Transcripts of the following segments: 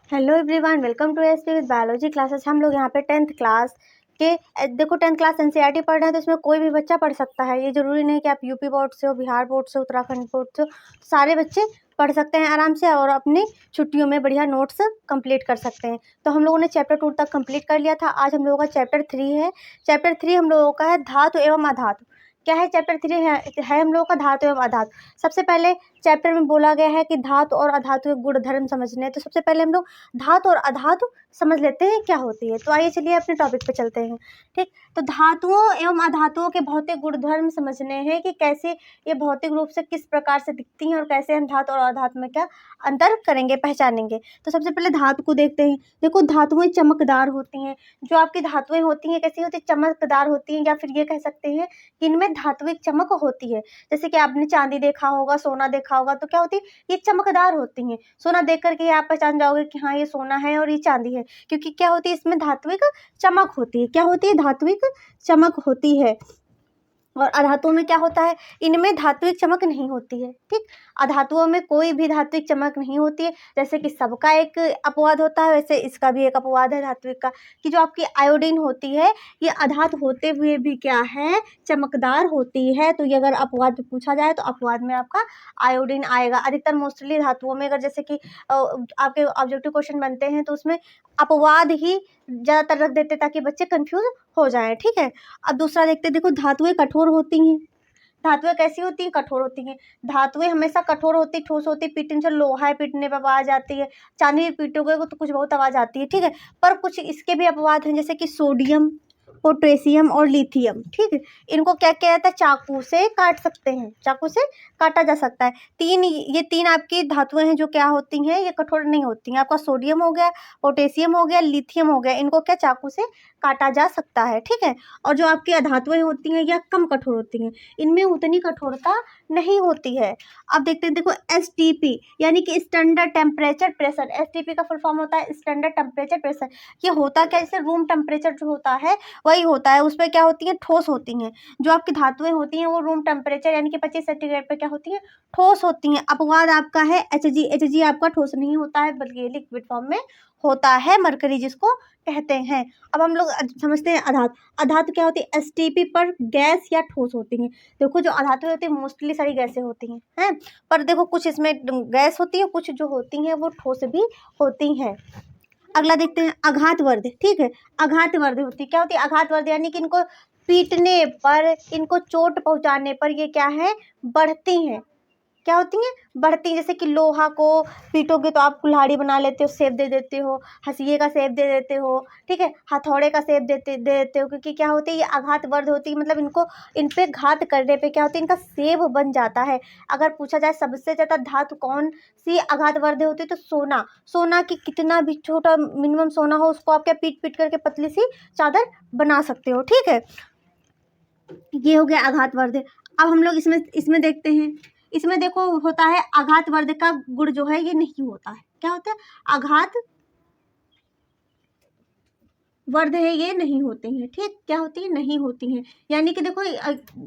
Hello everyone, welcome to SP with biology classes. हम लोग यहाँ पे 10th क्लास के देखो 10th क्लास एनसीईआरटी पढ़ रहे हैं, तो इसमें कोई भी बच्चा पढ़ सकता है। ये जरूरी नहीं कि आप यूपी बोर्ड से हो, बिहार बोर्ड से, उत्तराखंड बोर्ड से हो, सारे बच्चे पढ़ सकते हैं आराम से और अपनी छुट्टियों में बढ़िया नोट्स कंप्लीट कर सकते हैं। तो हम लोगों ने चैप्टर 2 तक कंप्लीट कर लिया था। आज हम लोगों का चैप्टर 3 है। चैप्टर 3 हम लोगों का है धातु एवं अधातु। क्या है चैप्टर 3 है हम लोगों का धातु एवं अधातु। सबसे पहले चैप्टर में बोला गया है कि धातु और अधातु के गुण धर्म समझने हैं। तो सबसे पहले हम लोग धातु और अधातु समझ लेते हैं क्या होती है। तो आइए चलिए अपने टॉपिक पे चलते हैं। ठीक, तो धातुओं एवं अधातुओं के भौतिक गुणधर्म समझने हैं कि कैसे ये भौतिक रूप से किस प्रकार से दिखती हैं और कैसे हम धातु और अधातु में क्या अंतर करेंगे, पहचानेंगे। तो सबसे पहले धातु को देखते हैं। देखो धातुएं चमकदार होती हैं। जो आपकी धातुएं होती हैं कैसी होती है? चमकदार होती हैं, या फिर ये कह सकते हैं कि इनमें धात्विक चमक होती है। जैसे कि आपने चांदी देखा होगा, सोना देखा होगा, तो क्या होती है? ये चमकदार होती हैं। सोना देख करके आप पहचान जाओगे कि हाँ ये सोना है और ये चांदी है, क्योंकि क्या होती है? इसमें धात्विक चमक होती है। क्या होती है? धात्विक चमक होती है। और अधातुओं में क्या होता है? इनमें धात्विक चमक नहीं होती है। ठीक, अधातुओं में कोई भी धात्विक चमक नहीं होती है। जैसे कि सबका एक अपवाद होता है, वैसे इसका भी एक अपवाद है धात्विक का, कि जो आपकी आयोडीन होती है ये अधातु होते हुए भी क्या है? चमकदार होती है। तो ये अगर अपवाद पूछा जाए तो अपवाद में आपका आयोडीन आएगा। अधिकतर मोस्टली धातुओं में अगर जैसे कि आपके ऑब्जेक्टिव क्वेश्चन बनते हैं तो उसमें अपवाद ही ज़्यादातर रख देते ताकि बच्चे कंफ्यूज हो जाएं। ठीक है, अब दूसरा देखते हैं। देखो धातुएं कठोर होती हैं। धातुएं कैसी होती हैं? कठोर होती हैं। धातुएं हमेशा कठोर होती, ठोस होती। पीटने से लोहा है, पीटने पर आवाज आती है। चांदी भी पीटोगे तो कुछ बहुत आवाज आती है। ठीक है, पर कुछ इसके भी अपवाद हैं, जैसे कि सोडियम, पोटेशियम और लिथियम। ठीक है, इनको क्या किया जाता है? चाकू से काट सकते हैं, चाकू से काटा जा सकता है। ये तीन आपकी धातुएं हैं जो क्या होती हैं? ये कठोर नहीं होती हैं। आपका सोडियम हो गया, पोटेशियम हो गया, लिथियम हो गया, इनको क्या चाकू से काटा जा सकता है। ठीक है, और जो आपकी अधातुएं होती हैं यह कम कठोर होती हैं, इनमें उतनी कठोरता नहीं होती है। अब देखते हैं। देखो एसटीपी यानी कि स्टैंडर्ड टेम्परेचर प्रेशर। एसटीपी का फुल फॉर्म होता है स्टैंडर्ड टेम्परेचर प्रेशर। ये होता क्या? जैसे रूम टेम्परेचर जो होता है वही होता है। उसमें क्या होती हैं? ठोस होती हैं। जो आपकी धातुएं होती हैं वो रूम टेम्परेचर यानी कि 25 सेंटीग्रेड पर क्या होती हैं? ठोस होती हैं। अपवाद आपका है एचजी। एचजी आपका ठोस नहीं होता है बल्कि लिक्विड फॉर्म में होता है, मरकरी जिसको कहते हैं। अब हम लोग समझते हैं अधातु। अधातु क्या होती है? एसटीपी पर गैस या ठोस होती हैं। देखो जो अधातु होती है मोस्टली सारी गैसें होती हैं, पर देखो कुछ इसमें गैस होती है, कुछ जो होती हैं वो ठोस भी होती हैं। अगला देखते हैं आघात वर्ध। ठीक है, आघात वर्ध होती है। क्या होती है? आघात वर्ध यानी कि इनको पीटने पर, इनको चोट पहुंचाने पर ये क्या है? बढ़ती हैं। क्या होती हैं? बढ़ती हैं। जैसे कि लोहा को पीटोगे तो आप कुल्हाड़ी बना लेते हो, शेप दे देते हो, हंसिए का शेप दे देते हो। ठीक है, हथौड़े का शेप दे देते हो, क्योंकि क्या होती है? ये आघात वर्ध होती है। मतलब इनको इन पे घात करने पे क्या होती है? इनका शेप बन जाता है। अगर पूछा जाए सबसे ज़्यादा धातु कौन सी आघात वर्ध होती है तो सोना। सोना की कितना भी छोटा मिनिमम सोना हो उसको आप क्या पीट पीट करके पतली सी चादर बना सकते हो। ठीक है, ये हो गया आघात वर्ध। अब हम लोग इसमें इसमें देखते हैं। इसमें देखो होता है आघात वर्ध का गुण जो है ये नहीं होता है। क्या होता है? आघात वर्ध है ये नहीं होते हैं। ठीक, क्या होती है? नहीं होती हैं। यानी कि देखो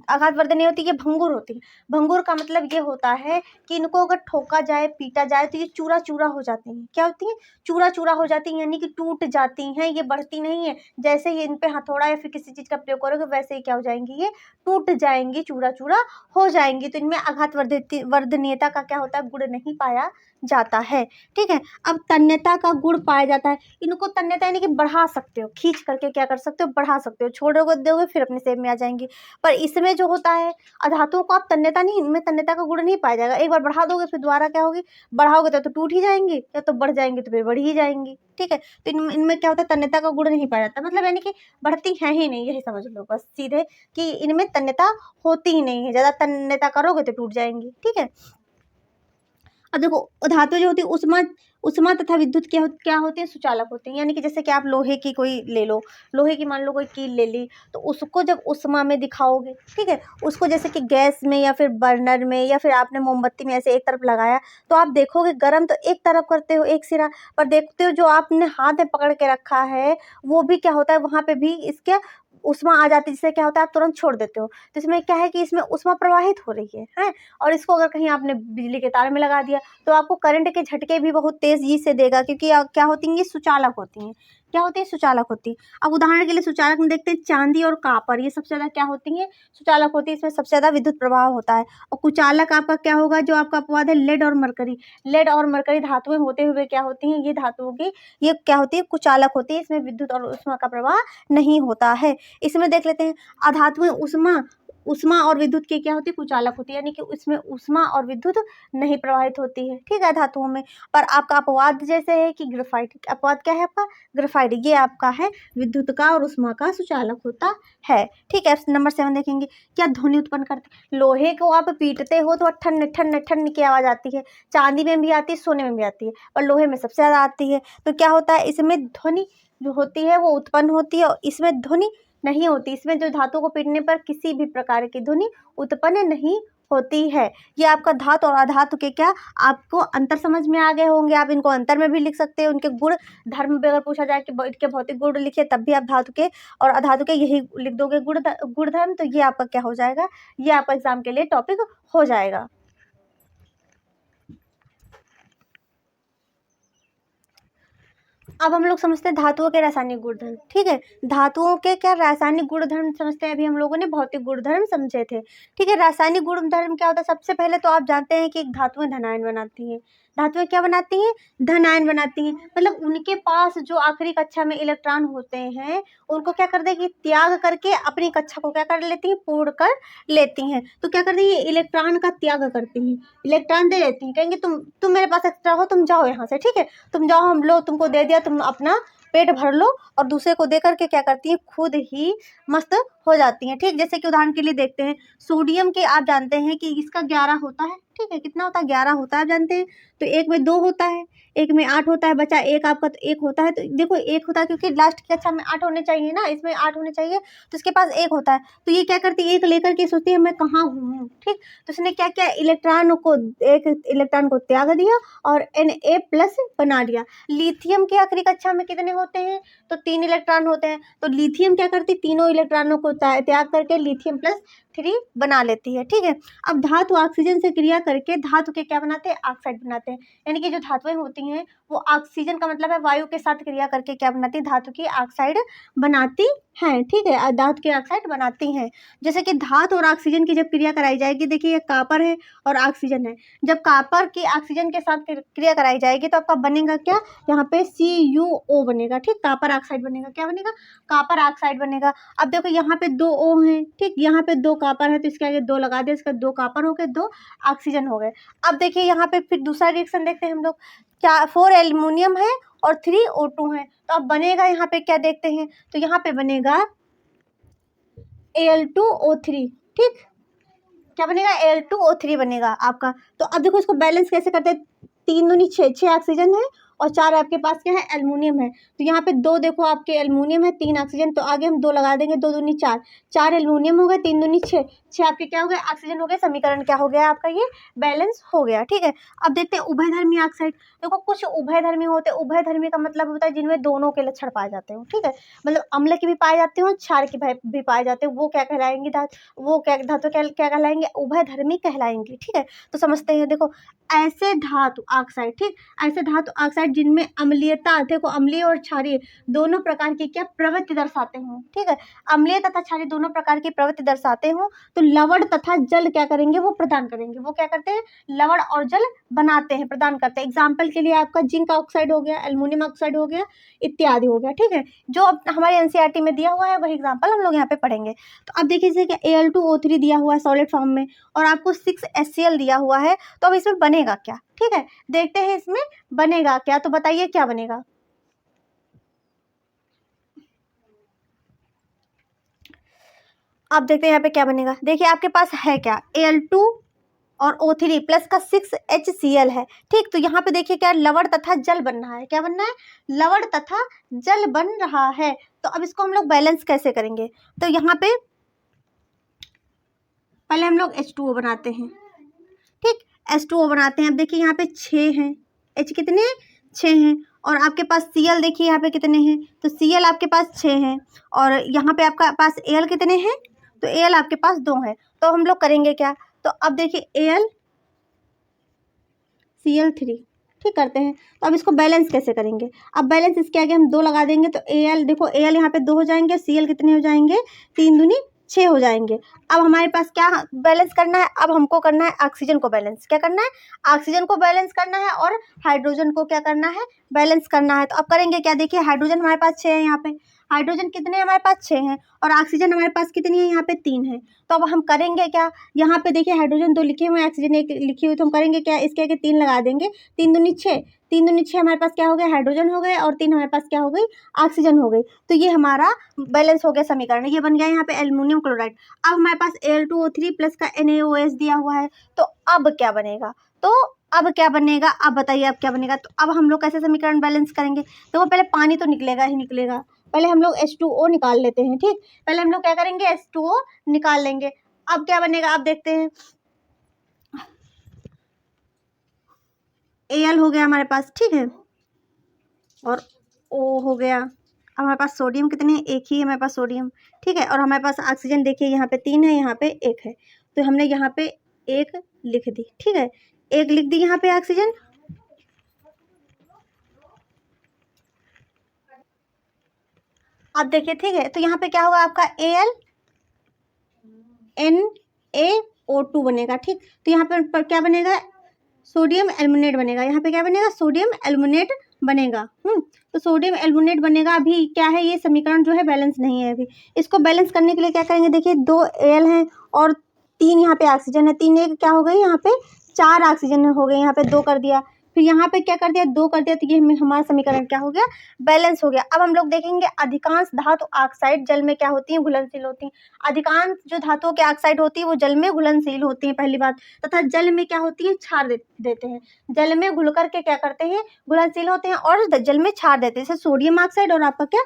आघात वर्ध नहीं होती, ये भंगुर होती है। भंगुर का मतलब ये होता है कि इनको अगर ठोका जाए, पीटा जाए तो ये चूरा चूरा हो जाती हैं। क्या होती हैं? चूरा चूरा हो जाती हैं, यानी कि टूट जाती हैं। ये बढ़ती नहीं है। जैसे ही इन पे हथौड़ा या फिर किसी चीज का प्रयोग करोगे वैसे ही क्या हो जाएंगी? ये टूट जाएंगी, चूरा चूरा हो जाएंगी। तो इनमें आघात वर्धनीयता का क्या होता है? गुण नहीं पाया जाता है। ठीक है, अब तन्यता का गुण पाया जाता है। इनको तन्यता यानी कि बढ़ा सकते हो, खींच करके क्या कर सकते हो? बढ़ा सकते हो। छोड़ोगे दोगे फिर अपने शेप में आ जाएंगी। पर इसमें जो होता है अधातुओं को आप तन्यता नहीं, इनमें तन्यता का गुण नहीं पाया जाएगा। एक बार बढ़ा दोगे फिर दोबारा क्या होगी? बढ़ाओगे तो टूट ही जाएंगी, या तो बढ़ जाएंगी तो फिर बढ़ ही जाएंगी। ठीक है, तो इनमें क्या होता है? तन्यता का गुण नहीं पाया जाता। मतलब यानी कि बढ़ती है ही नहीं, यही समझ लो बस सीधे, कि इनमें तन्यता होती ही नहीं है। ज़्यादा तन्यता करोगे तो टूट जाएंगी। ठीक है, अब देखो धातु जो होती है उष्मा, उष्मा तथा विद्युत क्या होती है? सुचालक होती है। यानी कि जैसे कि आप लोहे की कोई ले लो, लोहे की मान लो कोई कील ले ली, तो उसको जब उष्मा में दिखाओगे, ठीक है, उसको जैसे कि गैस में या फिर बर्नर में या फिर आपने मोमबत्ती में ऐसे एक तरफ लगाया तो आप देखोगे गर्म तो एक तरफ करते हो एक सिरा, पर देखते हो जो आपने हाथ में पकड़ के रखा है वो भी क्या होता है? वहाँ पे भी इसके ऊष्मा आ जाती है, जिससे क्या होता है आप तुरंत छोड़ देते हो। तो इसमें क्या है कि इसमें ऊष्मा प्रवाहित हो रही है, हैं? और इसको अगर कहीं आपने बिजली के तार में लगा दिया तो आपको करंट के झटके भी बहुत तेज़ी से देगा, क्योंकि क्या होती हैं ये सुचालक होती हैं। क्या होती है? सुचालक होती है। अब उदाहरण के लिए सुचालक में देखते हैं चांदी और कॉपर, ये सबसे ज़्यादा क्या होती हैं? सुचालक होती है, इसमें सबसे ज़्यादा विद्युत प्रभाव होता है। और कुचालक आपका क्या होगा? जो आपका अपवाद है लेड और मरकरी। लेड और मरकरी धातुएं होते हुए क्या होती हैं? ये धातुओं की ये क्या होती है? कुचालक होती है, इसमें विद्युत और ऊष्मा का प्रवाह नहीं होता है। इसमें देख लेते हैं अधातुएं ऊष्मा ऊष्मा और विद्युत की क्या होती है? कुचालक होती है, यानी कि इसमें ऊष्मा और विद्युत नहीं प्रवाहित होती है, ठीक है, धातुओं में। पर आपका अपवाद जैसे है कि ग्रेफाइट, अपवाद क्या है आपका? ग्रेफाइट, ये आपका है विद्युत का और ऊष्मा का सुचालक होता है, ठीक है। नंबर 7 देखेंगे, क्या ध्वनि उत्पन्न करते? लोहे को आप पीटते हो तो ठन ठन ठन की आवाज़ आती है, चांदी में भी आती है, सोने में भी आती है, और लोहे में सबसे ज़्यादा आती है। तो क्या होता है? इसमें ध्वनि जो होती है वो उत्पन्न होती है, और इसमें ध्वनि नहीं होती। इसमें जो धातु को पीटने पर किसी भी प्रकार की ध्वनि उत्पन्न नहीं होती है। ये आपका धातु और अधातु के क्या आपको अंतर समझ में आ गए होंगे। आप इनको अंतर में भी लिख सकते हैं। उनके गुण धर्म भी अगर पूछा जाए कि इनके भौतिक गुण लिखिए, तब भी आप धातु के और अधातु के यही लिख दोगे गुण धर्म, तो ये आपका क्या हो जाएगा? ये आपका एग्जाम के लिए टॉपिक हो जाएगा। अब हम लोग समझते हैं धातुओं के रासायनिक गुणधर्म, ठीक है। धातुओं के क्या रासायनिक गुणधर्म समझते हैं। अभी हम लोगों ने भौतिक गुणधर्म समझे थे, ठीक है। रासायनिक गुणधर्म क्या होता है? सबसे पहले तो आप जानते हैं कि धातुएं धनायन बनाती हैं। धातुएं क्या बनाती हैं? धनायन बनाती हैं। मतलब उनके पास जो आखिरी कक्षा में इलेक्ट्रॉन होते हैं, उनको क्या कर देगी? त्याग करके अपनी कक्षा को क्या कर लेती हैं? पूर्ण कर लेती हैं। तो क्या करती हैं? इलेक्ट्रॉन का त्याग करती हैं, इलेक्ट्रॉन दे देती हैं। कहेंगे तुम मेरे पास एक्स्ट्रा हो, तुम जाओ यहाँ से, ठीक है, तुम जाओ, हम लो तुमको दे दिया, तुम अपना पेट भर लो। और दूसरे को दे करके क्या करती हैं? खुद ही मस्त हो जाती हैं, ठीक। जैसे कि उदाहरण के लिए देखते हैं सोडियम के, आप जानते हैं कि इसका 11 होता है, ठीक है। कितना होता है? 11 होता है, आप जानते हैं। तो एक में 2 होता है, एक में 8 होता है, बचा एक आपका, तो 1 होता है। तो देखो 1 होता है क्योंकि लास्ट की कक्षा में 8 होने चाहिए ना, इसमें 8 होने चाहिए, तो इसके पास 1 होता है। तो ये क्या करती है? 1 लेकर के सोचती है मैं कहाँ हूँ, ठीक। तो उसने क्या किया? इलेक्ट्रॉन को, एक इलेक्ट्रॉन को त्याग दिया और Na+ बना दिया। लिथियम की आखिरी कक्षा में कितने होते हैं? तो 3 इलेक्ट्रॉन होते हैं। तो लिथियम क्या करती? तीनों इलेक्ट्रॉनों को त्याग करके Li+3 बना लेती है, ठीक है। अब धातु ऑक्सीजन से क्रिया करके धातु के क्या बनाते हैं? ऑक्साइड बनाते हैं। यानी कि जो धातुएं होती हैं वो ऑक्सीजन का मतलब है वायु के साथ क्रिया करके क्या बनाती है? धातु की ऑक्साइड बनाती हैं, ठीक है, धातु की ऑक्साइड बनाती हैं। जैसे कि धातु और ऑक्सीजन की जब क्रिया कराई जाएगी, देखिए ये कॉपर है और ऑक्सीजन है, जब कॉपर की ऑक्सीजन के साथ क्रिया कराई जाएगी तो आपका बनेगा क्या? यहाँ पे CuO बनेगा, ठीक, कॉपर ऑक्साइड बनेगा। क्या बनेगा? कॉपर ऑक्साइड बनेगा। अब देखो यहाँ पे 2 O हैं, ठीक, यहाँ पे 2 कॉपर है, तो इसके आगे 2 लगा दिया, इसका 2 कॉपर हो गए, 2 ऑक्सीजन हो गए। अब देखिए यहाँ पे फिर दूसरा रिएक्शन देखते हैं हम लोग, क्या 4 एल्युमिनियम है और 3 O2 है। तो अब बनेगा यहाँ पे क्या देखते हैं? तो यहाँ पे बनेगा Al2O3, ठीक, क्या बनेगा? Al2O3 बनेगा आपका। तो अब देखो इसको बैलेंस कैसे करते हैं? 3 दूनी 6, 6 ऑक्सीजन है और 4 आपके पास क्या है? एल्युमिनियम है। तो यहाँ पे 2 देखो आपके एल्युमिनियम है, 3 ऑक्सीजन, तो आगे हम 2 लगा देंगे, 2 दूनी 4, 4 एल्युमिनियम हो गए, 3 दूनी 6, 6 आपके क्या हो गए? ऑक्सीजन हो गए। समीकरण क्या हो गया आपका? ये बैलेंस हो गया, ठीक है। अब देखते हैं उभयधर्मी ऑक्साइड। देखो कुछ उभयधर्मी होते हैं, उभयधर्मी का मतलब होता है जिनमें दोनों के लक्षण पाए जाते हो, ठीक है, मतलब अम्ल के भी पाए जाते हो, क्षार के भी पाए जाते हैं, वो क्या कहलाएंगे? वो क्या धातु क्या कहलाएंगे? उभयधर्मी कहलाएंगे, ठीक है। तो समझते हैं, देखो ऐसे धातु ऑक्साइड, ठीक, ऐसे धातु ऑक्साइड जिनमें अम्लीयता, देखो अम्लीय और क्षारीय दोनों प्रकार की क्या प्रवृत्ति दर्शाते हो, ठीक है, अम्लीय तथा क्षारीय दोनों प्रकार की प्रवृत्ति दर्शाते हो, तो लवण तथा जल क्या करेंगे? वो प्रदान करेंगे। वो क्या करते हैं? लवण और जल बनाते हैं, प्रदान करते हैं। एग्जाम्पल के लिए आपका जिंक ऑक्साइड हो गया, एल्युमिनियम ऑक्साइड हो गया, इत्यादि हो गया, ठीक है। जो हमारे एनसीईआरटी में दिया हुआ है वही एग्जाम्पल हम लोग यहाँ पे पढ़ेंगे। तो अब देखिए जैसे कि Al2O3 दिया हुआ है सॉलिड फॉर्म में और आपको 6HCl दिया हुआ है, तो अब इसमें बनेगा क्या? ठीक है, देखते हैं इसमें बनेगा क्या, तो बताइए क्या बनेगा। अब देखते हैं यहाँ पे क्या बनेगा। देखिए आपके पास है क्या? Al2 और O3 प्लस का 6HCl है, ठीक। तो यहाँ पे देखिए क्या लवण तथा जल बन रहा है। क्या बनना है? लवण तथा जल बन रहा है। तो अब इसको हम लोग बैलेंस कैसे करेंगे? तो यहाँ पे पहले हम लोग H2O बनाते हैं, ठीक, H2O बनाते हैं। अब देखिए यहाँ पे 6 हैं, H कितने? 6 हैं, और आपके पास Cl देखिए यहाँ पे कितने हैं, तो Cl आपके पास 6 हैं और यहाँ पे आपका पास Al कितने हैं, तो Al आपके पास 2 हैं। तो हम लोग करेंगे क्या, तो अब देखिए Al Cl3 ठीक करते हैं। तो अब इसको बैलेंस कैसे करेंगे, अब बैलेंस इसके आगे हम 2 लगा देंगे तो Al देखो Al यहाँ पे 2 हो जाएंगे, Cl कितने हो जाएंगे, 3 दूनी 6 हो जाएंगे। अब हमारे पास क्या बैलेंस करना है, अब हमको करना है ऑक्सीजन को बैलेंस, क्या करना है, ऑक्सीजन को बैलेंस करना है और हाइड्रोजन को क्या करना है, बैलेंस करना है। तो अब करेंगे क्या, देखिए हाइड्रोजन हमारे पास 6 है, यहाँ पे हाइड्रोजन कितने हमारे पास 6 हैं और ऑक्सीजन हमारे पास कितनी है, यहाँ पे 3 है। तो अब हम करेंगे क्या, यहाँ पे देखिए हाइड्रोजन 2 लिखे हुए हैं, ऑक्सीजन 1 लिखी हुई, तो हम करेंगे क्या, इसके आगे 3 लगा देंगे, 3 दूनी 6, 3 दूनी 6 हमारे पास क्या हो गया, हाइड्रोजन हो गए और 3 हमारे पास क्या हो गई, ऑक्सीजन हो गई। तो ये हमारा बैलेंस हो गया समीकरण, ये बन गया यहाँ पे एल्युमिनियम क्लोराइड। अब हमारे पास Al2O3 प्लस का NaOH दिया हुआ है, तो अब क्या बनेगा, तो अब क्या बनेगा, अब बताइए अब क्या बनेगा। तो अब हम लोग कैसे समीकरण बैलेंस करेंगे, देखो पहले पानी तो निकलेगा ही निकलेगा, पहले हम लोग H2O निकाल लेते हैं, ठीक, पहले हम लोग क्या करेंगे, H2O निकाल लेंगे। अब क्या बनेगा, अब देखते हैं, Al हो गया हमारे पास, ठीक है, और O हो गया। अब हमारे पास सोडियम कितने हैं, 1 ही है हमारे पास सोडियम, ठीक है, और हमारे पास ऑक्सीजन देखिए यहाँ पे 3 है, यहाँ पे 1 है, तो हमने यहाँ पे 1 लिख दी, ठीक है, 1 लिख दी यहाँ पे ऑक्सीजन। अब देखिए, ठीक है, तो यहाँ पे क्या होगा आपका AlNaO2 बनेगा, ठीक, तो यहाँ पर क्या बनेगा, सोडियम एल्युमिनेट बनेगा, यहाँ पे क्या बनेगा, सोडियम एल्युमिनेट बनेगा। तो सोडियम एल्युमिनेट बनेगा। अभी क्या है, ये समीकरण जो है बैलेंस नहीं है, अभी इसको बैलेंस करने के लिए क्या करेंगे, देखिए 2 Al हैं और 3 यहाँ पे ऑक्सीजन है, 3 एक क्या हो गई, यहाँ पे 4 ऑक्सीजन हो गए, यहाँ पे 2 कर दिया, फिर यहाँ पे क्या कर दिया, 2 कर दिया, तो ये हमारा समीकरण क्या हो गया, बैलेंस हो गया। अब हम लोग देखेंगे अधिकांश धातु ऑक्साइड जल में क्या होती हैं, घुलनशील होती हैं। अधिकांश जो धातुओं की ऑक्साइड होती है वो जल में घुलनशील होती हैं, पहली बात, तथा जल में क्या होती है, क्षार देते हैं, जल में घुल करके क्या करते हैं, घुलनशील होते हैं और जल में क्षार देते हैं, जैसे सोडियम ऑक्साइड और आपका क्या,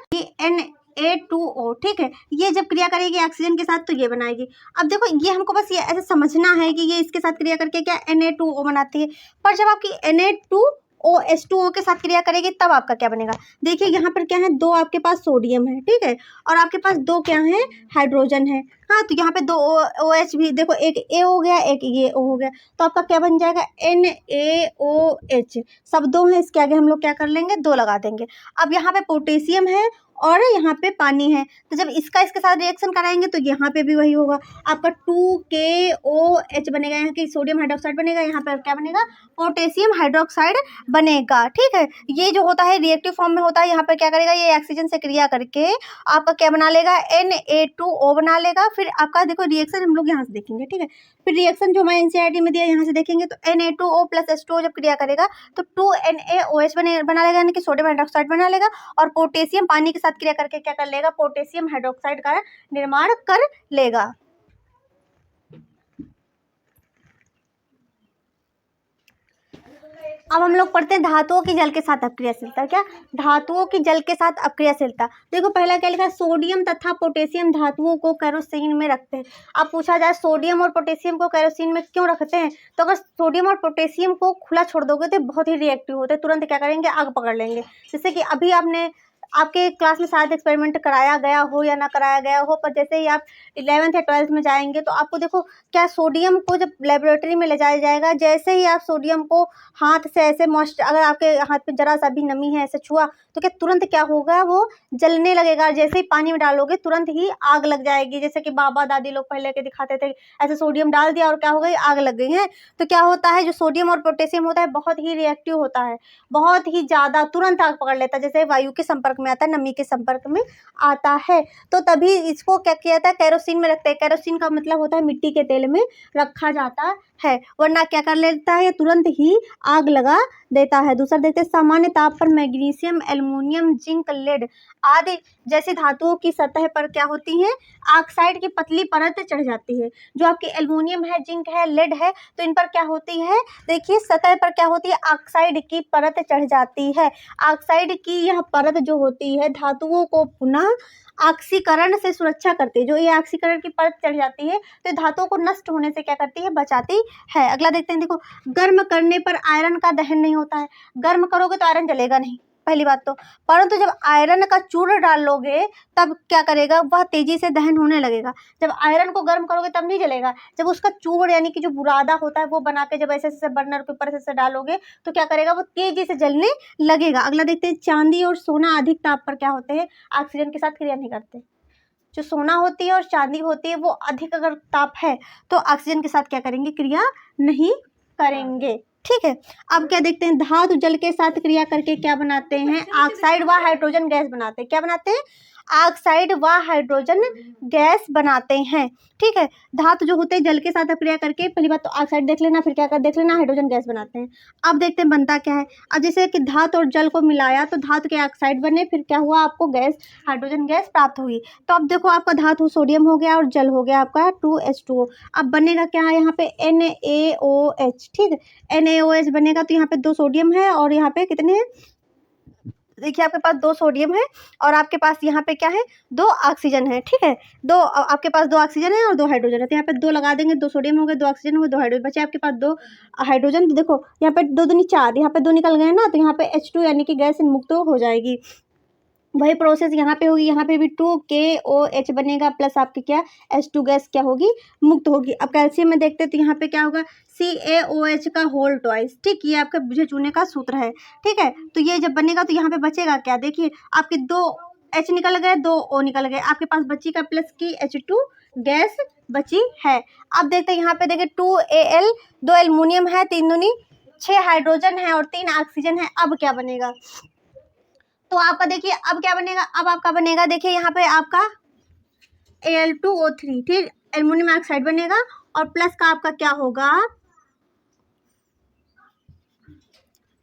Na2O, ठीक है, ये जब क्रिया करेगी ऑक्सीजन के साथ तो ये बनाएगी। अब देखो ये हमको बस ये ऐसे समझना है कि ये इसके साथ क्रिया करके क्या Na2O बनाती है, पर जब आपकी Na2OH2O के साथ क्रिया करेगी तब आपका क्या बनेगा, देखिए यहाँ पर क्या है, 2 आपके पास सोडियम है, ठीक है, और आपके पास 2 क्या है, हाइड्रोजन है, हाँ, तो यहाँ पे 2 OH भी देखो, एक A हो गया, एक ये O हो गया, तो आपका क्या बन जाएगा, NaOH, सब 2 हैं, इसके आगे हम लोग क्या कर लेंगे, 2 लगा देंगे। अब यहाँ पे पोटेशियम है और यहाँ पे पानी है, तो जब इसका इसके साथ रिएक्शन कराएंगे तो यहाँ पे भी वही होगा, आपका 2KOH बनेगा, यहाँ की सोडियम हाइड्रोक्साइड बनेगा, यहाँ पे क्या बनेगा, पोटेशियम हाइड्रोक्साइड बनेगा, ठीक है। ये जो होता है रिएक्टिव फॉर्म में होता है, यहाँ पर क्या करेगा, ये ऑक्सीजन से क्रिया करके आपका क्या बना लेगा, Na2O बना लेगा। फिर आपका देखो रिएक्शन हम लोग यहाँ से देखेंगे, ठीक है, फिर रिएक्शन जो हमारे NCERT में दिया यहाँ से देखेंगे, तो Na2O प्लस H2O जब क्रिया करेगा तो 2NaOH बना लेगा, यानी कि सोडियम हाइड्रोक्साइड बना लेगा, और पोटेशियम पानी के साथ क्रिया करके क्या कर लेगा, पोटेशियम हाइड्रोक्साइड का निर्माण कर लेगा। अब हम लोग पढ़ते हैं धातुओं की जल के साथ अपक्रियाशीलता, क्या, धातुओं की जल के साथ अपक्रियाशीलता। देखो पहला क्या लिखा है, सोडियम तथा पोटेशियम धातुओं को केरोसिन में रखते हैं। अब पूछा जाए सोडियम और पोटेशियम को केरोसिन में क्यों रखते हैं, तो अगर सोडियम और पोटेशियम को खुला छोड़ दोगे तो बहुत ही रिएक्टिव होते हैं, तुरंत क्या करेंगे, आग पकड़ लेंगे। जैसे कि अभी आपने आपके क्लास में शायद एक्सपेरिमेंट कराया गया हो या ना कराया गया हो, पर जैसे ही आप 11th या 12th में जाएंगे तो आपको देखो क्या, सोडियम को जब लेबोरेटरी में ले जाया जाएगा, जैसे ही आप सोडियम को हाथ से ऐसे अगर आपके हाथ पे जरा सा भी नमी है, ऐसे छुआ तो क्या तुरंत क्या होगा, वो जलने लगेगा, जैसे ही पानी में डालोगे तुरंत ही आग लग जाएगी। जैसे कि बाबा दादी लोग पहले के दिखाते थे, ऐसे सोडियम डाल दिया और क्या हो गई, आग लग गई है। तो क्या होता है, जो सोडियम और पोटेशियम होता है बहुत ही रिएक्टिव होता है, बहुत ही ज़्यादा, तुरंत आग पकड़ लेता है, जैसे वायु के संपर्क में आता है, नमी के संपर्क में आता है। तो तभी इसको क्या किया जाता है, केरोसिन में रखते हैं। केरोसिन का मतलब होता है मिट्टी के तेल में रखा जाता है, वरना क्या कर लेता है, तुरंत ही आग लगा देता है। दूसरा देखते हैं, सामान्य ताप पर मैग्नीशियम, एल्युमिनियम, जिंक, लेड आदि जैसी धातुओं की सतह पर क्या होती है, ऑक्साइड की पतली परत चढ़ जाती है। जो आपकी एल्युमिनियम है, जिंक है, लेड है, तो इन पर क्या होती है, देखिए सतह पर क्या होती है, ऑक्साइड की परत चढ़ जाती है। ऑक्साइड की यह परत जो होती है धातुओं को पुनः ऑक्सीकरण से सुरक्षा करती है। जो ये ऑक्सीकरण की परत चढ़ जाती है तो धातुओं को नष्ट होने से क्या करती है, बचाती है। अगला देखते हैं, देखो गर्म करने पर आयरन का दहन नहीं होता है। गर्म करोगे तो आयरन जलेगा नहीं, पहली बात तो। परंतु जब आयरन का चूर्ण डालोगे तब क्या करेगा, वह तेजी से दहन होने लगेगा। जब आयरन को गर्म करोगे तब नहीं जलेगा, जब उसका चूर्ण यानी कि जो बुरादा होता है वो बना के जब ऐसे ऐसे बर्नर के ऊपर ऐसे डालोगे तो क्या करेगा, वो तेजी से जलने लगेगा। अगला देखते हैं, चांदी और सोना अधिक ताप पर क्या होते हैं, ऑक्सीजन के साथ क्रिया नहीं करते। जो सोना होती है और चांदी होती है वो अधिक अगर ताप है तो ऑक्सीजन के साथ क्या करेंगे, क्रिया नहीं करेंगे। ठीक है, अब क्या देखते हैं, धातु जल के साथ क्रिया करके क्या बनाते हैं, ऑक्साइड व हाइड्रोजन गैस बनाते हैं। क्या बनाते हैं, ऑक्साइड व हाइड्रोजन गैस बनाते हैं। ठीक है, धातु जो होते हैं जल के साथ क्रिया करके, पहली बात तो ऑक्साइड देख लेना, फिर क्या कर देख लेना, हाइड्रोजन गैस बनाते हैं। अब देखते हैं बनता क्या है। अब जैसे कि धातु और जल को मिलाया तो धातु के ऑक्साइड बने, फिर क्या हुआ, आपको गैस हाइड्रोजन गैस प्राप्त हुई। तो अब देखो आपका धातु सोडियम हो गया और जल हो गया आपका 2H2O। अब बनेगा क्या है यहाँ पे, NaOH। ठीक है, NaOH बनेगा तो यहाँ पे 2 सोडियम है और यहाँ पे कितने हैं, देखिए आपके पास 2 सोडियम है और आपके पास यहाँ पे क्या है, 2 ऑक्सीजन है। ठीक है, आपके पास 2 ऑक्सीजन है और 2 हाइड्रोजन है, तो यहाँ पे 2 लगा देंगे, 2 सोडियम हो गए, 2 ऑक्सीजन हो गए, 2 हाइड्रोजन बचे आपके पास 2 हाइड्रोजन। तो देखो यहाँ पे 2 दूनी 4, यहाँ पे 2 निकल गए ना, तो यहाँ पे H2 यानी कि गैस मुक्त हो जाएगी। वही प्रोसेस यहाँ पे होगी, यहाँ पे भी 2KOH बनेगा प्लस आपकी क्या, H2 गैस क्या होगी, मुक्त होगी। अब कैल्शियम में देखते हैं तो यहाँ पे क्या होगा, CaOH का होल ट्वाइस। ठीक, ये आपका बुझे चूने का सूत्र है। ठीक है, तो ये जब बनेगा तो यहाँ पे बचेगा क्या, देखिए आपके 2 H निकल गए, 2 O निकल गए, आपके पास बची का प्लस की H2 गैस बची है। अब देखते हैं यहाँ पे देखिए 2Al, 2 एल्युमिनियम है, 3 दूनी 6 हाइड्रोजन है और 3 ऑक्सीजन है। अब क्या बनेगा, तो आपका देखिए अब क्या बनेगा, अब आपका बनेगा देखिए यहाँ पे आपका Al2O3। ठीक, एल्युमिनियम ऑक्साइड बनेगा और प्लस का आपका क्या होगा,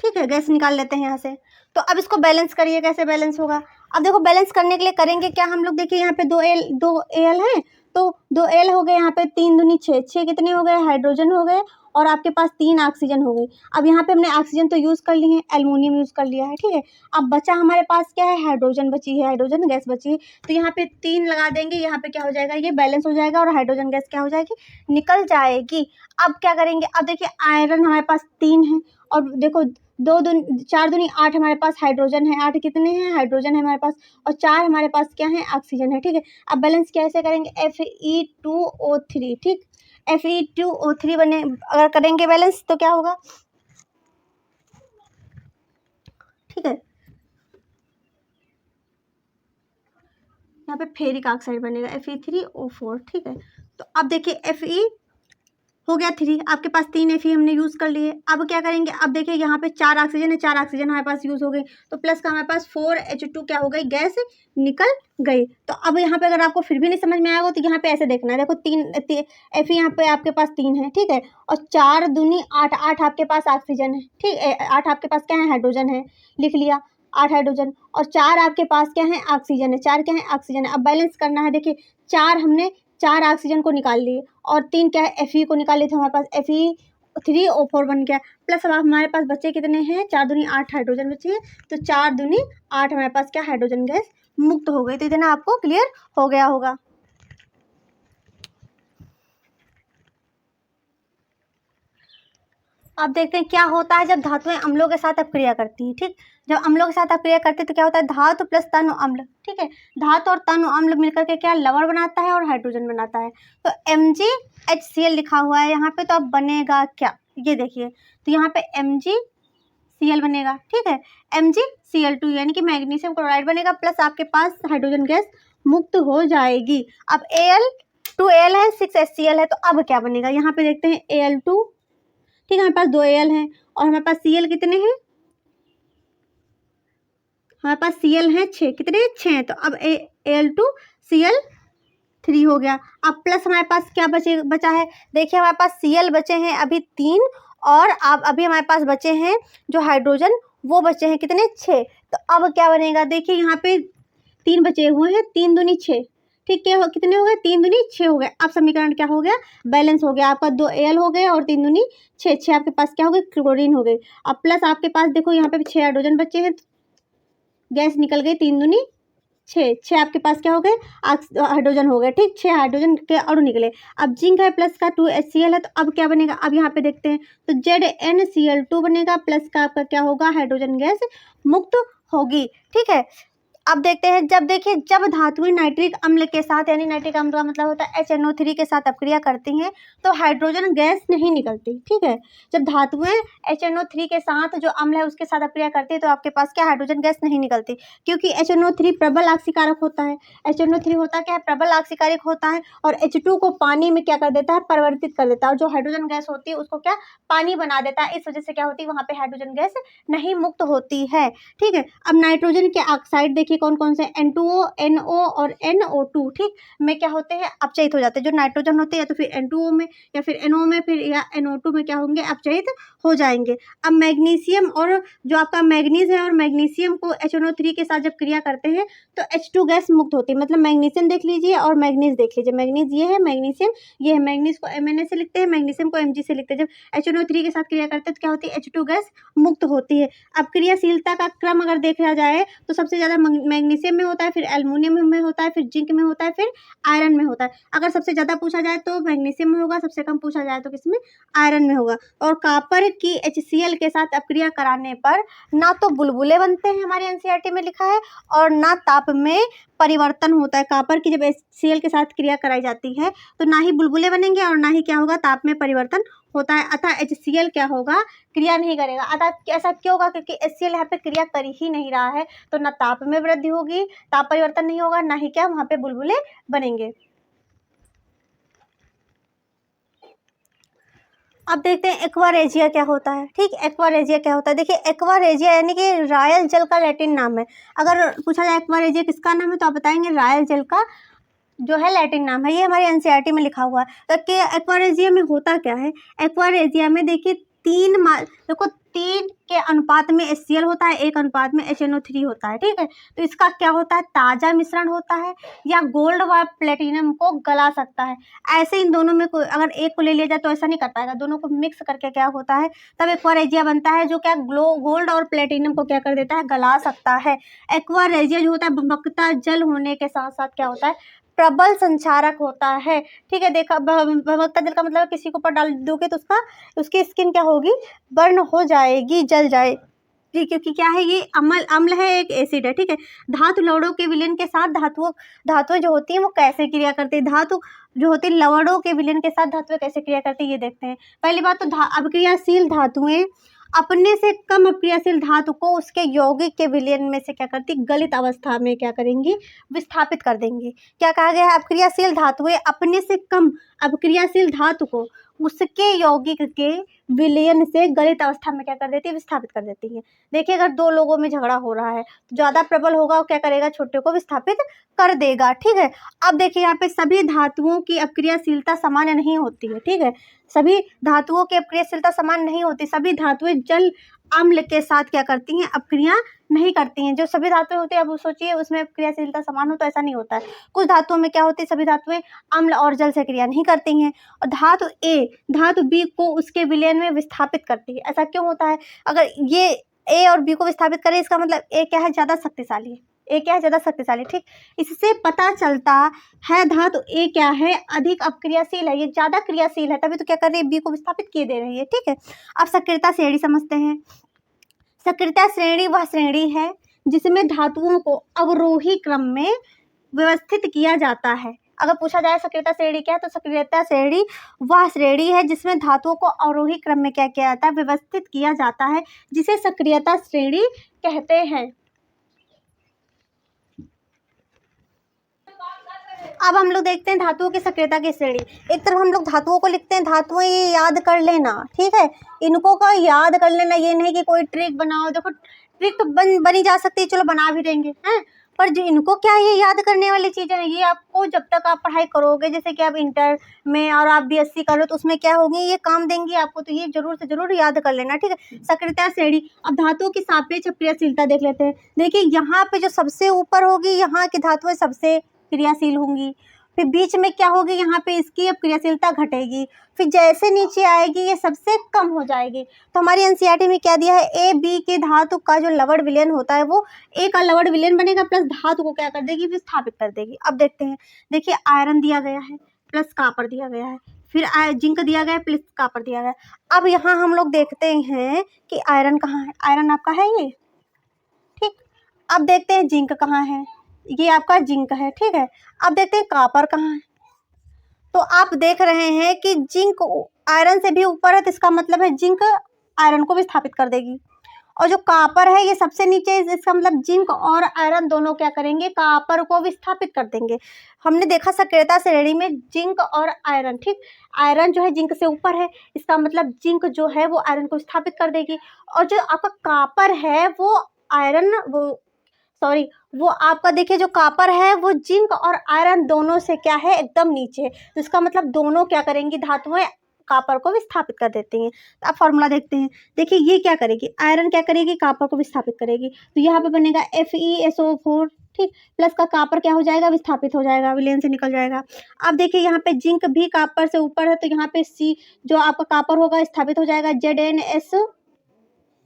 ठीक है, गैस निकाल लेते हैं यहाँ से। तो अब इसको बैलेंस करिए, कैसे बैलेंस होगा। अब देखो बैलेंस करने के लिए करेंगे क्या हम लोग, देखिए यहाँ पे 2Al है तो 2Al हो गए, यहाँ पे 3 दूनी 6, 6 कितने हो गए, हाइड्रोजन हो गए और आपके पास 3 ऑक्सीजन हो गई। अब यहाँ पे हमने ऑक्सीजन तो यूज़ कर लिए हैं, एल्युमिनियम यूज़ कर लिया है। ठीक है, अब बचा हमारे पास क्या है, हाइड्रोजन बची है, हाइड्रोजन गैस बची है, तो यहाँ पे 3 लगा देंगे, यहाँ पे क्या हो जाएगा, ये बैलेंस हो जाएगा और हाइड्रोजन गैस क्या हो जाएगी, निकल जाएगी। अब क्या करेंगे, अब देखिए आयरन हमारे पास 3 है और देखो 4 दूनी 8 हमारे पास हाइड्रोजन है, 8 कितने हैं, हाइड्रोजन है हमारे पास और 4 हमारे पास क्या है, ऑक्सीजन है। ठीक है, अब बैलेंस कैसे करेंगे, Fe2O3। ठीक, Fe2O3 बने, अगर करेंगे बैलेंस तो क्या होगा, ठीक है, यहाँ पे फेरिक ऑक्साइड बनेगा Fe3O4। ठीक है, तो अब देखिए Fe हो गया 3, आपके पास 3 Fe हमने यूज़ कर लिए। अब क्या करेंगे, अब देखिए यहाँ पे 4 ऑक्सीजन है, 4 ऑक्सीजन हमारे पास यूज़ हो गई, तो प्लस का हमारे पास 4H2 क्या हो गई, गैस निकल गई। तो अब यहाँ पे अगर आपको फिर भी नहीं समझ में आएगा तो यहाँ पे ऐसे देखना है, देखो 3 Fe यहाँ पे आपके पास 3 है। ठीक है, और 4 दूनी 8, 8 आपके पास ऑक्सीजन है। ठीक है, 8 आपके पास क्या है, हाइड्रोजन है, लिख लिया 8 हाइड्रोजन और 4 आपके पास क्या है, ऑक्सीजन है, 4 क्या है, ऑक्सीजन है। अब बैलेंस करना है, देखिए 4 हमने 4 ऑक्सीजन को निकाल लिए और 3 क्या है, Fe को निकाल लिए, तो हमारे पास Fe3O4 बन गया। प्लस अब हमारे पास बचे कितने हैं, 4 दूनी 8 हाइड्रोजन बचे हैं, तो 4 दूनी 8 हमारे पास क्या, हाइड्रोजन गैस मुक्त हो गई। तो इतना आपको क्लियर हो गया होगा। अब देखते हैं क्या होता है जब धातुएं अम्लों के साथ अपक्रिया करती हैं। ठीक, जब अम्लों के साथ अपक्रिया करती है तो क्या होता है, धातु प्लस तनु अम्ल। ठीक है, धातु और तनु अम्ल मिलकर के क्या लवण बनाता है और हाइड्रोजन बनाता है। तो MgHCl लिखा हुआ है यहाँ पे, तो अब बनेगा क्या, ये देखिए, तो यहाँ पे MgCl बनेगा। ठीक है, MgCl2 यानी कि मैग्नीशियम क्लोराइड बनेगा प्लस आपके पास हाइड्रोजन गैस मुक्त हो जाएगी। अब Al2Al है, 6HCl है, तो अब क्या बनेगा, यहाँ पे देखते हैं Al2। ठीक है, हमारे पास 2 Al हैं और हमारे पास Cl कितने हैं, हमारे पास Cl हैं 6, कितने 6 हैं, तो अब Al2Cl3 हो गया। अब प्लस हमारे पास क्या बचा है, देखिए हमारे पास Cl बचे हैं अभी 3 और अब अभी हमारे पास बचे हैं जो हाइड्रोजन वो बचे हैं कितने 6। तो अब क्या बनेगा, देखिए यहाँ पे 3 बचे हुए हैं, 3 दूनी 6। ठीक है, कितने हो गए, 3 दूनी 6 हो गए। अब समीकरण क्या हो गया, बैलेंस हो गया, आपका 2 Al हो गए और 3 दूनी 6, 6 आपके पास क्या हो गए, क्लोरीन हो गई। अब प्लस आपके पास देखो यहाँ पे 6 हाइड्रोजन बचे हैं, गैस निकल गई, 3 दूनी 6, 6 आपके पास क्या हो गए, हाइड्रोजन हो गए। ठीक, 6 हाइड्रोजन के अणु निकले। अब जिंक है प्लस का 2HCl है, तो अब क्या बनेगा, अब यहाँ पे देखते हैं, तो ZnCl2 बनेगा प्लस का आपका क्या होगा, हाइड्रोजन गैस मुक्त होगी। ठीक है, अब देखते हैं, जब धातुएं नाइट्रिक अम्ल के साथ, यानी नाइट्रिक अम्ल का मतलब होता है HNO3 के साथ अपक्रिया करती हैं तो हाइड्रोजन गैस नहीं निकलती। ठीक है, जब धातुएं HNO3 के साथ, जो अम्ल है उसके साथ अपक्रिया करती है तो आपके पास क्या हाइड्रोजन गैस नहीं निकलती, क्योंकि HNO3 प्रबल ऑक्सीकारक होता है। HNO3 होता क्या है, प्रबल ऑक्सीकारक होता है, और H2 को पानी में क्या कर देता है, परिवर्तित कर देता है, और जो हाइड्रोजन गैस होती है उसको क्या, पानी बना देता है। इस वजह से क्या होती है, वहां पे हाइड्रोजन गैस नहीं मुक्त होती है। ठीक है, अब नाइट्रोजन के ऑक्साइड देखिए कौन कौन से, N2O, NO और NO2 ठीक में क्या होते हैं, अपचयित हो जाते हैं। जो नाइट्रोजन होते हैं या तो फिर N2O में या फिर NO में, फिर या NO2 में क्या होंगे, अपचयित हो जाएंगे। अब मैग्नीशियम, और जो आपका मैग्नीज है और मैग्नीशियम को HNO3 के साथ जब क्रिया करते हैं तो H2 गैस मुक्त होती है। मतलब मैग्नीशियम देख लीजिए और मैग्नीज देख लीजिए, मैग्नीज ये है, मैग्नीशियम ये है। मैग्नीज को MNA से लिखते हैं, मैग्नीशियम को Mg से लिखते हैं। जब HNO3 के साथ क्रिया करते हैं तो क्या होती है, H2 गैस मुक्त होती है। अब क्रियाशीलता का क्रम अगर देखा जाए तो सबसे ज़्यादा मैग्नीशियम में होता है, फिर एल्युमिनियम में होता है, फिर जिंक में होता है, फिर आयरन में होता है। अगर सबसे ज़्यादा पूछा जाए तो मैग्नीशियम में होगा, सबसे कम पूछा जाए तो किसमें, आयरन में होगा। और कॉपर की HCl के साथ अपक्रिया कराने पर ना तो बुलबुले बनते हैं, हमारे NCERT में लिखा है, और ना ताप में परिवर्तन होता है। कॉपर की जब HCl के साथ क्रिया कराई जाती है तो ना ही बुलबुले बनेंगे और ना ही क्या होगा, ताप में परिवर्तन होता है। अतः HCl क्या होगा, क्रिया नहीं करेगा। अतः ऐसा क्यों होगा, क्योंकि HCl यहाँ पे क्रिया कर ही नहीं रहा है, तो ना ताप में वृद्धि होगी, ताप परिवर्तन नहीं होगा, ना ही क्या वहाँ पे बुलबुले बनेंगे। अब देखते हैं एक्वारेजिया क्या होता है। ठीक, एक्वारेजिया क्या होता है, देखिए एक्वारेजिया यानी कि रॉयल जल का लैटिन नाम है। अगर पूछा जाए एक्वारेजिया किसका नाम है तो आप बताएंगे रॉयल जल का जो है लैटिन नाम है। ये हमारे NCERT में लिखा हुआ है। तो कि एक्वारेजिया में होता क्या है, एक्वारेजिया में देखिए देखो 3 के अनुपात में HCl होता है, 1 अनुपात में HNO3 होता है। ठीक है, तो इसका क्या होता है, ताज़ा मिश्रण होता है या गोल्ड व प्लेटिनम को गला सकता है। ऐसे इन दोनों में कोई अगर एक को ले लिया जाए तो ऐसा नहीं कर पाएगा, दोनों को मिक्स करके क्या होता है तब एक्वारेजिया बनता है, जो क्या गोल्ड और प्लेटिनम को क्या कर देता है, गला सकता है। एक्वारेजिया जो होता है भंभकता जल होने के साथ साथ क्या होता है, प्रबल संचारक होता है। ठीक है, देखा भंभकता जल का मतलब किसी के ऊपर डाल दोगे तो उसकी स्किन क्या होगी, बर्न हो जाएगी, जल जाएगी, क्योंकि क्या है, ये अम्ल है, एक एसिड है। ठीक है, धातु लवणों के विलयन के साथ धातुएं जो होती हैं वो कैसे क्रिया करती है, धातु जो होती है लवणों के विलयन के साथ धातुएं कैसे क्रिया करती है ये देखते हैं। पहली बात तो अभिक्रियाशील धातुएं अपने से कम अभिक्रियाशील धातु को उसके यौगिक के विलयन में से क्या करती, गलित अवस्था में क्या करेंगी, विस्थापित कर देंगी। क्या कहा गया है, अभिक्रियाशील धातुएं अपने से कम अभिक्रियाशील धातु को उसके यौगिक के विलयन से गलित अवस्था में क्या कर देती है, विस्थापित कर देती है। देखिए अगर 2 लोगों में झगड़ा हो रहा है तो ज़्यादा प्रबल होगा वो क्या करेगा, छोटे को विस्थापित कर देगा। ठीक है, अब देखिए यहाँ पे सभी धातुओं की अपक्रियाशीलता समान नहीं होती है। ठीक है, सभी धातुओं की अपक्रियाशीलता समान नहीं होती, सभी धातुएं जल अम्ल के साथ क्या करती हैं, अपक्रिया नहीं करती हैं। जो सभी धातुएं होती है, अब सोचिए उसमें क्रियाशीलता समान हो तो ऐसा नहीं होता है। कुछ धातुओं में क्या होती है, सभी धातुएं अम्ल और जल से क्रिया नहीं करती हैं, और धातु B को उसके विलयन में विस्थापित करती है। ऐसा क्यों होता है, अगर ये A और B को विस्थापित करे इसका मतलब A क्या है, ज़्यादा शक्तिशाली है, A क्या है, ज़्यादा शक्तिशाली। ठीक, इससे पता चलता है धातु A क्या है, अधिक अपक्रियाशील है, ये ज़्यादा क्रियाशील है, तभी तो क्या कर रही है, B को विस्थापित किए दे रही है। ठीक है, अब सक्रियता श्रेणी समझते हैं। सक्रियता श्रेणी वह श्रेणी है जिसमें धातुओं को अवरोही क्रम में व्यवस्थित किया जाता है। अगर पूछा जाए सक्रियता श्रेणी क्या है तो सक्रियता श्रेणी वह श्रेणी है जिसमें धातुओं को अवरोही क्रम में क्या किया जाता है, व्यवस्थित किया जाता है, जिसे सक्रियता श्रेणी कहते हैं। अब हम लोग देखते हैं धातुओं की सक्रियता की श्रेणी। एक तरफ हम लोग धातुओं को लिखते हैं, धातुएं ये याद कर लेना। ठीक है, इनको का याद कर लेना, ये नहीं कि कोई ट्रिक बनाओ। देखो ट्रिक तो बनी जा सकती है, चलो बना भी देंगे हैं, पर जो इनको क्या ये याद करने वाली चीज़ें हैं, ये आपको जब तक आप पढ़ाई करोगे, जैसे कि आप इंटर में और आप BSc करो तो उसमें क्या होगी, ये काम देंगी आपको, तो ये जरूर से जरूर याद कर लेना। ठीक है, सक्रियता श्रेणी। अब धातुओं की सापेक्ष क्रियाशीलता देख लेते हैं। देखिए यहाँ पे जो सबसे ऊपर होगी, यहाँ की धातुएं सबसे क्रियाशील होंगी, फिर बीच में क्या होगी, यहाँ पे इसकी अब क्रियाशीलता घटेगी, फिर जैसे नीचे आएगी ये सबसे कम हो जाएगी। तो हमारी NCERT में क्या दिया है, A B के धातु का जो लवण विलयन होता है वो A का लवण विलयन बनेगा प्लस धातु को क्या कर देगी, विस्थापित कर देगी। अब देखते हैं, देखिए आयरन दिया गया है प्लस कॉपर दिया गया है, फिर जिंक दिया गया है प्लस कॉपर दिया गया है। अब यहाँ हम लोग देखते हैं कि आयरन कहाँ है, आयरन आपका है ये। ठीक, अब देखते हैं जिंक कहाँ है, ये आपका जिंक है, ठीक है। अब देखते हैं कॉपर कहाँ है। तो आप देख रहे हैं कि जिंक आयरन से भी ऊपर है, तो इसका मतलब है जिंक आयरन को विस्थापित कर देगी। और जो कॉपर है ये सबसे नीचे है, इसका मतलब जिंक और आयरन दोनों क्या करेंगे, कॉपर को विस्थापित कर देंगे। हमने देखा सक्रियता श्रेणी में जिंक और आयरन, ठीक। आयरन जो है जिंक से ऊपर है, इसका मतलब जिंक जो है वो आयरन को विस्थापित कर देगी। और जो आपका कॉपर है वो आयरन वो आपका देखिए जो कॉपर है वो जिंक और आयरन दोनों से क्या है, एकदम नीचे है। तो इसका मतलब दोनों क्या करेंगी, धातुएं कॉपर को विस्थापित कर देती हैं। तो आप फॉर्मूला देखते हैं, देखिए ये क्या करेगी, आयरन क्या करेगी, कॉपर को विस्थापित करेगी। तो यहाँ पे बनेगा FeSO4, ठीक। प्लस का कॉपर क्या हो जाएगा, विस्थापित हो जाएगा, विलयन से निकल जाएगा। अब देखिए यहाँ पे जिंक भी कॉपर से ऊपर है, तो यहाँ पे C जो आपका कॉपर होगा स्थापित हो जाएगा,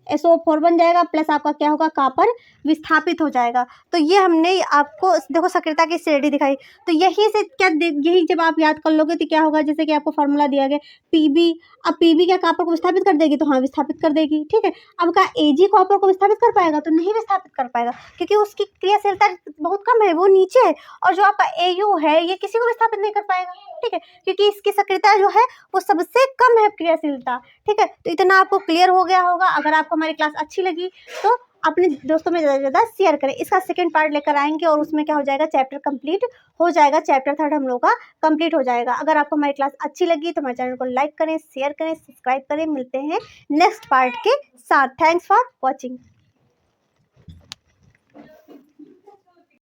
ZnSO4 बन जाएगा, प्लस आपका क्या होगा, कॉपर विस्थापित हो जाएगा। तो ये हमने आपको देखो सक्रियता की श्रेणी दिखाई। तो यही से क्या, यही जब आप याद कर लोगे तो क्या होगा, जैसे कि आपको फॉर्मूला दिया गया Pb। अब Pb क्या कॉपर को विस्थापित कर देगी, तो हाँ विस्थापित कर देगी, ठीक है। अब क्या Ag कॉपर को विस्थापित कर पाएगा, तो नहीं विस्थापित कर पाएगा, क्योंकि उसकी क्रियाशीलता बहुत कम है, वो नीचे है। और जो आपका Au है ये किसी को विस्थापित नहीं कर पाएगा, ठीक है, क्योंकि इसकी सक्रियता जो है वो सबसे कम है क्रियाशीलता, ठीक है। तो इतना आपको क्लियर हो गया होगा। अगर आपको हमारी क्लास अच्छी लगी तो अपने दोस्तों में ज़्यादा से ज़्यादा शेयर करें। इसका सेकंड पार्ट लेकर आएंगे और उसमें क्या हो जाएगा, चैप्टर कंप्लीट हो जाएगा, चैप्टर 3 हम लोग का कंप्लीट हो जाएगा। अगर आपको हमारी क्लास अच्छी लगी तो हमारे चैनल को लाइक करें, शेयर करें, सब्सक्राइब करें। मिलते हैं नेक्स्ट पार्ट के साथ। Thanks for watching.